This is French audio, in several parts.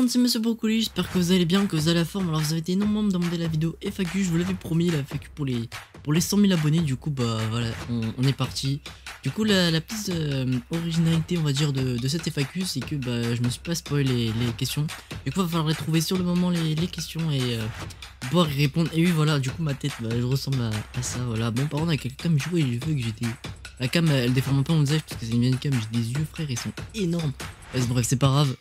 monde, c'est Monsieur Brocoli, j'espère que vous allez bien, que vous avez la forme. Alors vous avez été énormément me demander la vidéo FAQ, je vous l'avais promis, la FAQ pour les 100 000 abonnés. Du coup bah voilà, on est parti. Du coup la petite originalité on va dire de cette FAQ, c'est que bah je me suis pas spoilé les questions. Du coup il va falloir les trouver sur le moment les questions et pouvoir y répondre. Et oui voilà, du coup ma tête bah, je ressemble à ça, voilà. Bon par contre avec la cam je vois, je veux que j'étais... La cam elle déforme un peu mon visage parce que c'est une vieille cam, j'ai des yeux frère, ils sont énormes. Bref c'est pas grave.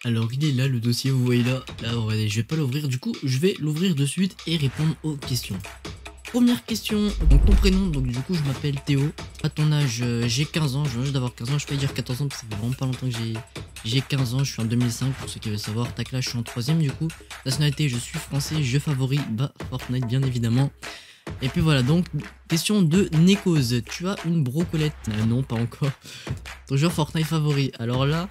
Alors il est là le dossier, vous voyez là, regardez, je vais pas l'ouvrir, du coup je vais l'ouvrir de suite et répondre aux questions. Première question, donc ton prénom, donc du coup je m'appelle Théo. À ton âge, j'ai 15 ans, je viens juste d'avoir 15 ans, je peux dire 14 ans parce que ça fait vraiment pas longtemps que j'ai 15 ans, je suis en 2005 pour ceux qui veulent savoir. Tac là, je suis en 3ème du coup. Nationalité, je suis français, jeu favori, bah Fortnite bien évidemment. Et puis voilà, donc question de Nekos, tu as une brocolette? Non, pas encore. Ton joueur Fortnite favori? Alors là,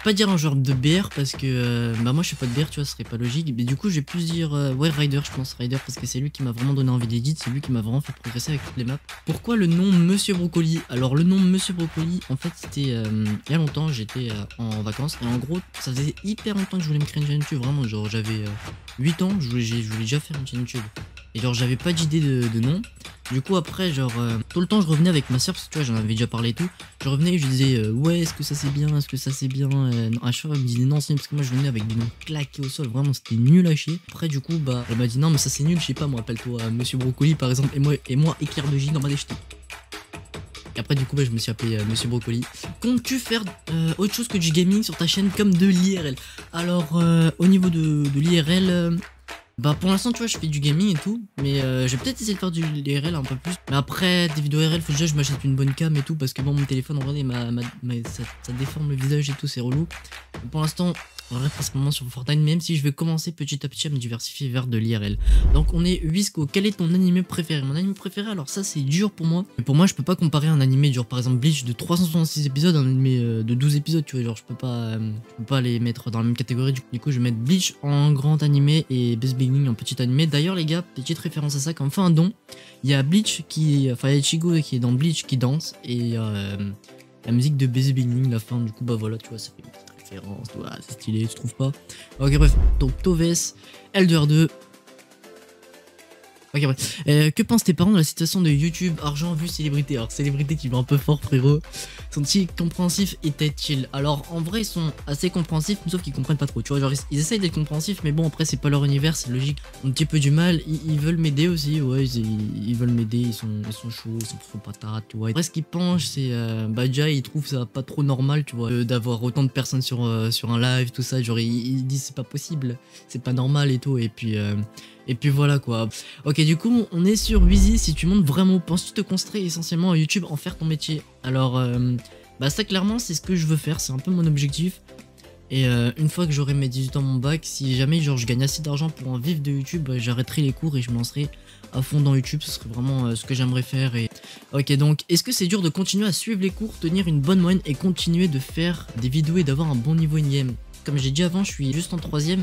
pas dire un joueur de BR parce que bah moi je suis pas de BR, tu vois, ce serait pas logique. Mais du coup je vais plus dire ouais Ryder, je pense Ryder, parce que c'est lui qui m'a vraiment donné envie d'éditer, c'est lui qui m'a vraiment fait progresser avec toutes les maps. Pourquoi le nom Monsieur Brocoli? Alors le nom Monsieur Brocoli, en fait c'était il y a longtemps, j'étais en vacances et en gros ça faisait hyper longtemps que je voulais me créer une chaîne YouTube, vraiment genre j'avais 8 ans, je voulais déjà faire une chaîne YouTube. Et genre j'avais pas d'idée de nom. Du coup après genre tout le temps je revenais avec ma soeur, parce que tu vois j'en avais déjà parlé et tout. Je revenais et je disais ouais est-ce que ça c'est bien, est-ce que ça c'est bien. À chaque fois elle me disait non c'est, parce que moi je venais avec des noms claqués au sol, vraiment c'était nul à chier. Après du coup bah elle m'a dit non mais ça c'est nul, je sais pas moi, appelle-toi Monsieur Brocoli par exemple, et moi éclair de J dans ma déchetée. Et après du coup bah, je me suis appelé Monsieur Brocoli. Comptes-tu faire autre chose que du gaming sur ta chaîne comme de l'IRL? Alors au niveau de l'IRL... bah pour l'instant tu vois je fais du gaming et tout, mais je vais peut-être essayer de faire du IRL un peu plus. Mais après des vidéos IRL faut déjà je m'achète une bonne cam et tout, parce que bon mon téléphone regardez ça déforme le visage et tout, c'est relou. Mais pour l'instant on reste principalement sur Fortnite, même si je vais commencer petit à petit à me diversifier vers de l'IRL. Donc on est Visco, quel est ton animé préféré? Mon animé préféré, alors ça c'est dur pour moi. Mais pour moi je peux pas comparer un animé genre par exemple Bleach de 366 épisodes à un animé de 12 épisodes, tu vois, genre je peux pas les mettre dans la même catégorie. Du coup je vais mettre Bleach en grand animé et Best Beginning en petit animé. D'ailleurs les gars, petite référence à ça, quand on fait un don, il y a Bleach qui, enfin il y a Ichigo qui est dans Bleach qui danse, et la musique de Best Beginning, la fin, du coup bah voilà tu vois ça fait une petite référence, voilà, c'est stylé, tu trouves pas? Ok bref, donc Toves, Elder 2. Ok bref, que pensent tes parents de la situation de YouTube, argent, vue, célébrité? Alors célébrité qui va un peu fort frérot. Sont-ils compréhensifs et tête chill? Alors en vrai ils sont assez compréhensifs, sauf qu'ils comprennent pas trop, tu vois, genre ils essayent d'être compréhensifs, mais bon après c'est pas leur univers, c'est logique. Un petit peu du mal, ils veulent m'aider aussi, ouais ils veulent m'aider, ils sont chauds, ils sont trop patates, tu vois. Après ce qu'ils pensent c'est, bah déjà ils trouvent ça pas trop normal, tu vois, d'avoir autant de personnes sur un live, tout ça, genre ils disent c'est pas possible, c'est pas normal et tout, et puis voilà quoi. Ok du coup on est sur Wheezy, si tu montes vraiment, penses-tu te concentrer essentiellement à YouTube, en faire ton métier? Alors bah ça clairement c'est ce que je veux faire, c'est un peu mon objectif. Et une fois que j'aurai mes 18 ans mon bac, si jamais genre je gagne assez d'argent pour en vivre de YouTube, bah, j'arrêterai les cours et je me lancerai à fond dans YouTube, ce serait vraiment ce que j'aimerais faire. Et ok donc est-ce que c'est dur de continuer à suivre les cours, tenir une bonne moyenne et continuer de faire des vidéos et d'avoir un bon niveau in-game? Comme j'ai dit avant, je suis juste en 3ème.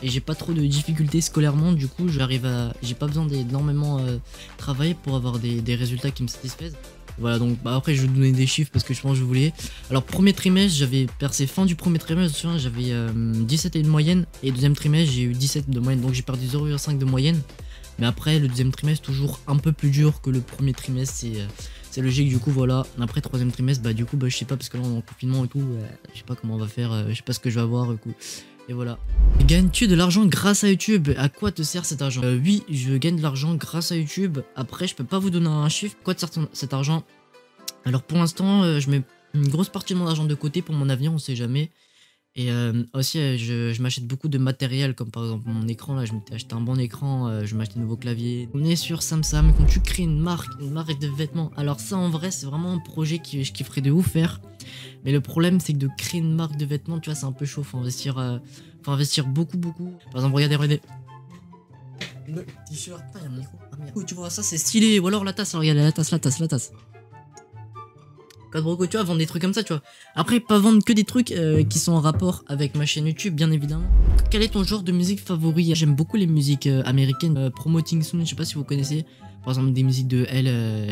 Et j'ai pas trop de difficultés scolairement, du coup j'ai pas besoin d'énormément travailler pour avoir des résultats qui me satisfaisent. Voilà donc bah, après je vais vous donner des chiffres parce que je pense que je voulais. Alors premier trimestre j'avais percé, fin du premier trimestre j'avais 17 et de moyenne, et deuxième trimestre j'ai eu 17 de moyenne, donc j'ai perdu 0,5 de moyenne. Mais après le deuxième trimestre toujours un peu plus dur que le premier trimestre, c'est logique, du coup voilà. Après troisième trimestre bah du coup bah je sais pas, parce que là on est en confinement et tout, je sais pas comment on va faire, je sais pas ce que je vais avoir du coup. Et voilà. Gagnes-tu de l'argent grâce à YouTube? À quoi te sert cet argent? Oui, je gagne de l'argent grâce à YouTube. Après, je peux pas vous donner un chiffre. Quoi te sert cet argent? Alors pour l'instant, je mets une grosse partie de mon argent de côté pour mon avenir, on sait jamais. Et aussi, je m'achète beaucoup de matériel, comme par exemple mon écran. Là, je m'étais acheté un bon écran, je m'achète un nouveau clavier. On est sur Samsung. Quand tu crées une marque de vêtements, alors ça en vrai, c'est vraiment un projet que je kifferais de ouf faire. Mais le problème c'est que de créer une marque de vêtements, tu vois, c'est un peu chaud, faut investir beaucoup. Par exemple regardez le t-shirt, il y a un micro, ah merde. Tu vois ça c'est stylé, ou alors la tasse, alors regardez la tasse. Code Broco, tu vois, vendre des trucs comme ça, tu vois. Après pas vendre que des trucs qui sont en rapport avec ma chaîne YouTube bien évidemment. Quel est ton genre de musique favori? J'aime beaucoup les musiques américaines, Promoting Soon, je sais pas si vous connaissez. par exemple des musiques de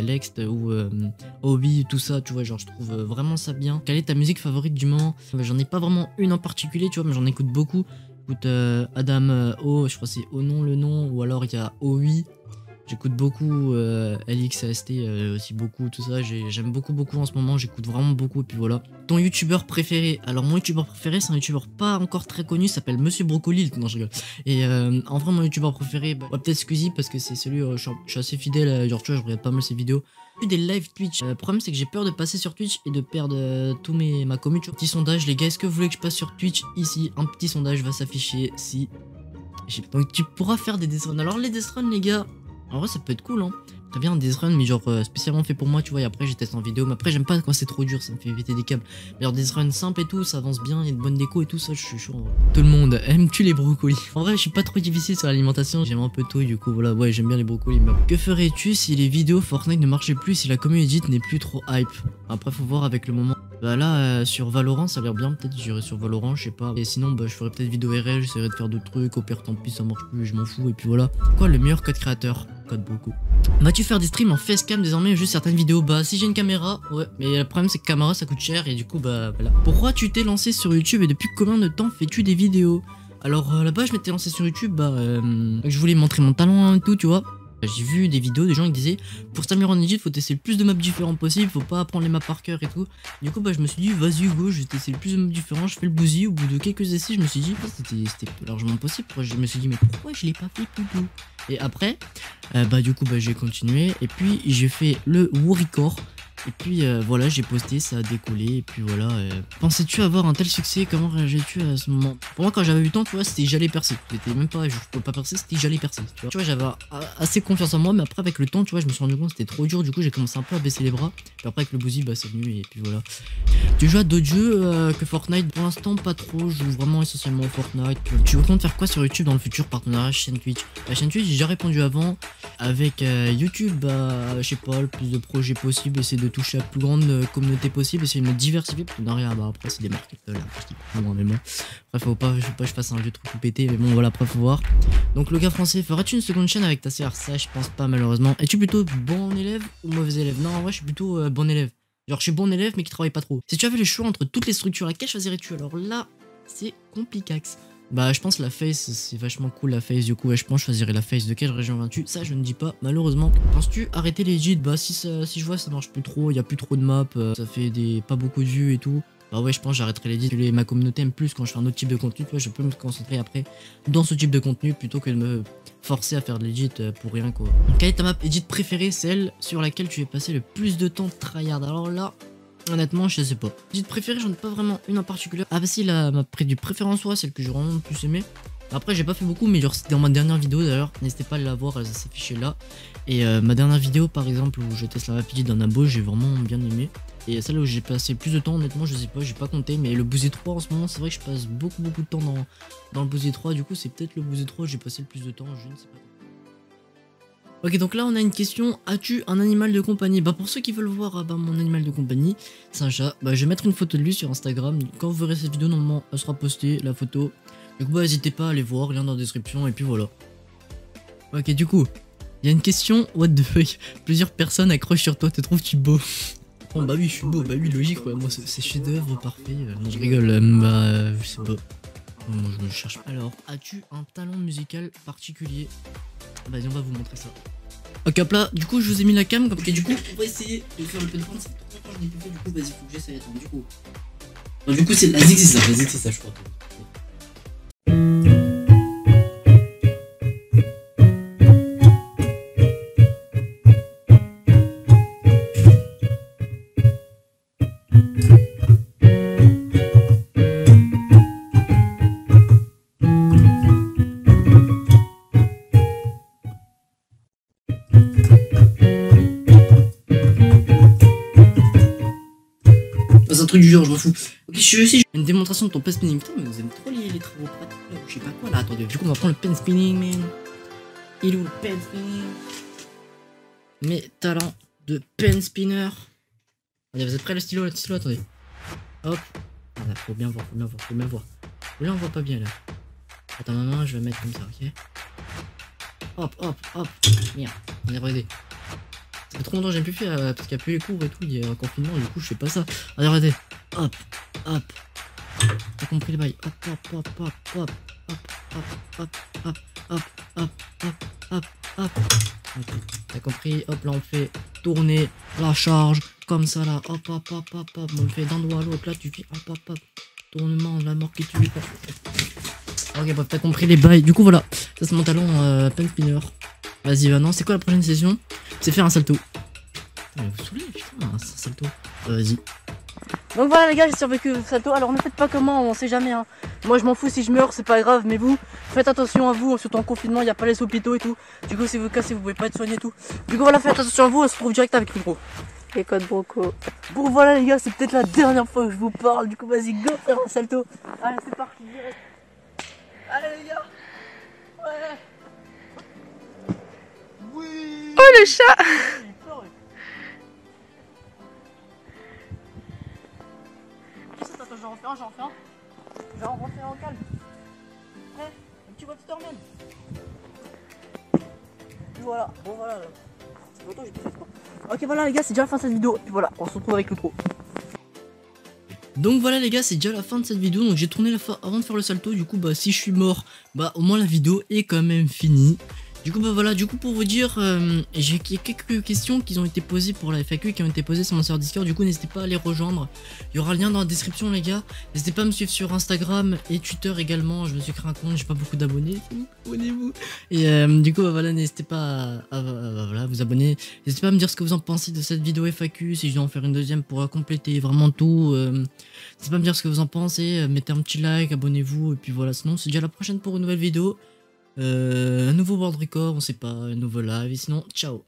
Lext ou Obi, tout ça, tu vois, genre je trouve vraiment ça bien. Quelle est ta musique favorite du moment? J'en ai pas vraiment une en particulier, tu vois, mais j'en écoute beaucoup. J'écoute Adam O, je crois que c'est O non le nom, ou alors il y a OI. J'écoute beaucoup LXAST aussi beaucoup, tout ça. J'aime beaucoup en ce moment, j'écoute vraiment beaucoup et puis voilà. Ton youtubeur préféré? Alors mon youtubeur préféré c'est un youtubeur pas encore très connu, s'appelle Monsieur Brocoli. Non je rigole. Et en vrai mon youtubeur préféré, bah, peut-être Squeezie parce que c'est celui, je suis assez fidèle, genre tu vois je regarde pas mal ses vidéos. Des live Twitch. Le problème c'est que j'ai peur de passer sur Twitch et de perdre ma commu. Petit sondage les gars, est-ce que vous voulez que je passe sur Twitch? Ici un petit sondage va s'afficher si... Donc tu pourras faire des deathruns. Alors les deathruns les gars, en vrai ça peut être cool hein. Très bien un deathruns mais genre spécialement fait pour moi tu vois, et après j'ai testé en vidéo, mais après j'aime pas quand c'est trop dur, ça me fait péter des câbles. Mais alors deathruns simple et tout, ça avance bien, il y a de bonnes déco et tout ça, je suis chaud en vrai. Tout le monde aime-tu les brocolis? En vrai je suis pas trop difficile sur l'alimentation, j'aime un peu tout du coup voilà, ouais j'aime bien les brocolis. Mais... Que ferais-tu si les vidéos Fortnite ne marchaient plus, si la community n'est plus trop hype? Après faut voir avec le moment. Bah là sur Valorant ça a l'air bien, peut-être j'irai sur Valorant, je sais pas. Et sinon bah je ferais peut-être vidéo RL, j'essaierai de faire d'autres trucs, au pire tant pis ça marche plus, je m'en fous et puis voilà. Quoi le meilleur code créateur? Code beaucoup. Vas-tu faire des streams en facecam désormais ou juste certaines vidéos? Bah si j'ai une caméra, ouais, mais le problème c'est que caméra ça coûte cher et du coup bah voilà. Pourquoi tu t'es lancé sur YouTube et depuis combien de temps fais-tu des vidéos? Alors là-bas je m'étais lancé sur YouTube, bah je voulais montrer mon talent et tout tu vois. J'ai vu des vidéos des gens qui disaient pour s'améliorer en edit faut tester le plus de maps différents possible, faut pas apprendre les maps par cœur et tout. Du coup bah je me suis dit vas-y Hugo, je vais tester le plus de maps différents, je fais le bousy. Au bout de quelques essais je me suis dit c'était largement possible. Je me suis dit mais pourquoi je l'ai pas fait plus tôt? Et après bah du coup bah j'ai continué et puis j'ai fait le Warrior. Et puis voilà, j'ai posté, ça a décollé, et puis voilà. Pensais-tu avoir un tel succès? Comment réagis-tu à ce moment? Pour moi, quand j'avais eu le temps, tu vois, c'était j'allais percer. C'était même pas, je pouvais pas percer, c'était j'allais percer. Tu vois, j'avais assez confiance en moi, mais après, avec le temps, tu vois, je me suis rendu compte que c'était trop dur. Du coup, j'ai commencé un peu à baisser les bras. Puis après, avec le Boozy, bah, c'est venu, et puis voilà. Tu joues à d'autres jeux que Fortnite? Pour l'instant, pas trop. Je joue vraiment essentiellement à Fortnite. Tu comptes faire quoi sur YouTube dans le futur? Partenariat chaîne Twitch? La chaîne Twitch, j'ai déjà répondu avant. Avec YouTube, bah, je sais pas, le plus de projets possible, essayer de toucher la plus grande communauté possible, essayer de me diversifier. Partenariat, bah après, c'est des marques là, mais bon. Après, faut pas que je fasse un jeu trop pété, mais bon, voilà, après, faut voir. Donc, le gars français, feras-tu une seconde chaîne avec ta sœur? Ça, je pense pas, malheureusement. Es-tu plutôt bon élève ou mauvais élève? Non, en vrai, je suis plutôt bon élève. Genre, je suis bon élève, mais qui travaille pas trop. Si tu avais le choix entre toutes les structures, laquelle choisirais-tu? Alors là, c'est complicax. Bah je pense la face c'est vachement cool la face, du coup ouais, je pense que je choisirais la face. De quelle région viens-tu? Ça je ne dis pas malheureusement. Penses-tu arrêter les gîtes? Bah si je vois ça marche plus trop, il y a plus trop de maps, ça fait pas beaucoup de vues et tout. Bah ouais je pense que j'arrêterai les gîtes. Ma communauté aime plus quand je fais un autre type de contenu, tu vois, je peux me concentrer après dans ce type de contenu plutôt que de me forcer à faire de l'edit pour rien quoi. Quelle est ta map edit préférée? Celle sur laquelle tu as passé le plus de temps tryhard? Alors là honnêtement, je sais pas. Petite préférée, j'en ai pas vraiment une en particulier. Ah bah si, ma préférée en soi, celle que j'ai vraiment le plus aimé. Après, j'ai pas fait beaucoup, mais genre c'était dans ma dernière vidéo d'ailleurs. N'hésitez pas à la voir, elle s'affiche là. Et ma dernière vidéo, par exemple, où je teste la rapidité d'un abo, j'ai vraiment bien aimé. Et celle où j'ai passé plus de temps, honnêtement, je sais pas, j'ai pas compté. Mais le Boozy 3 en ce moment, c'est vrai que je passe beaucoup de temps dans le Boozy 3. Du coup, c'est peut-être le Boozy 3 où j'ai passé le plus de temps, je ne sais pas. Ok, donc là on a une question, as-tu un animal de compagnie? Bah pour ceux qui veulent voir mon animal de compagnie, c'est un chat. Bah je vais mettre une photo de lui sur Instagram. Quand vous verrez cette vidéo, normalement elle sera postée, la photo. Du coup bah n'hésitez pas à aller voir, lien dans la description et puis voilà. Ok, du coup, il y a une question, what the fuck? Plusieurs personnes accrochent sur toi, te trouves-tu beau? Oh bah oui je suis beau, bah oui logique, ouais, moi c'est chef d'œuvre parfait. Non je rigole, je sais pas. Moi je me cherche. Alors, as-tu un talent musical particulier? Vas-y, on va vous montrer ça. Ok, hop là, du coup, je vous ai mis la cam. Ok, du coup, on va essayer de faire le pen point. C'est trop longtemps que je n'ai plus fait, du coup, vas-y, faut que j'essaye. Attends, du coup. Non, du coup, c'est la zig, c'est ça, je crois. C'est un truc du genre, je m'en fous. Ok, je suis aussi. Une démonstration de ton pen spinning. Putain, mais vous aimez trop les travaux pratiques là, je sais pas quoi là. Attendez, du coup, on va prendre le pen spinning, man. Il est où le pen spinning? Mes talents de pen spinner. Allez, vous êtes prêts le stylo, attendez. Hop. Voilà, faut bien voir. Là, on voit pas bien là. Attends, ma main, je vais mettre comme ça, ok? Hop. Merde, on est regardez. fait trop longtemps que j'ai plus fait parce qu'il y a plus les cours et tout, il y a un confinement, du coup je fais pas ça. Regardez, hop, hop. T'as compris les bails. Hop, hop, hop, hop, hop, hop, hop, hop, hop, hop, hop, hop, hop. Ok, t'as compris, hop là on fait tourner la charge, comme ça là, hop, hop, hop, hop, hop, on le fait d'un doigt à l'autre, là tu fais hop, hop, hop, tournement, la mort qui tue. Ok, bah t'as compris les bails, du coup voilà, ça c'est mon talent pen spinner. Vas-y, maintenant c'est quoi la prochaine session? C'est faire un salto. Putain, mais vous saoulez, putain, un salto. Vas-y. Donc voilà les gars, j'ai survécu au salto. Alors ne faites pas comment, on sait jamais hein. Moi je m'en fous si je meurs, c'est pas grave, mais vous, faites attention à vous, surtout en confinement, il n'y a pas les hôpitaux et tout. Du coup si vous cassez, vous pouvez pas être soigné et tout. Du coup voilà, faites attention à vous, on se retrouve direct avec le gros. Les codes broco. Bon voilà les gars, c'est peut-être la dernière fois que je vous parle, du coup vas-y, go faire un salto. Allez c'est parti direct. Allez les gars. Ouais. Oui. Oh le chat. Attends, j'en refais un. Je vais en refaire en calme. Prêt? Un petit water même. Puis voilà, bon voilà. C'est longtemps que j'ai pas fait ça. Ok voilà les gars, c'est déjà la fin de cette vidéo. Puis voilà, on se retrouve avec l'outro. Donc voilà les gars, c'est déjà la fin de cette vidéo, donc j'ai tourné la fin avant de faire le salto, du coup bah si je suis mort, bah au moins la vidéo est quand même finie. Du coup bah voilà, du coup pour vous dire, j'ai quelques questions qui ont été posées pour la FAQ, qui ont été posées sur mon serveur Discord, du coup n'hésitez pas à les rejoindre. Il y aura le lien dans la description les gars, n'hésitez pas à me suivre sur Instagram et Twitter également, je me suis créé un compte, j'ai pas beaucoup d'abonnés, abonnez-vous. Et du coup bah voilà, n'hésitez pas à voilà, vous abonner, n'hésitez pas à me dire ce que vous en pensez de cette vidéo FAQ, si je dois en faire une deuxième pour compléter vraiment tout. N'hésitez pas à me dire ce que vous en pensez, mettez un petit like, abonnez-vous, et puis voilà, sinon c'est déjà la prochaine pour une nouvelle vidéo. Un nouveau world record, on sait pas, un nouveau live, et sinon, ciao.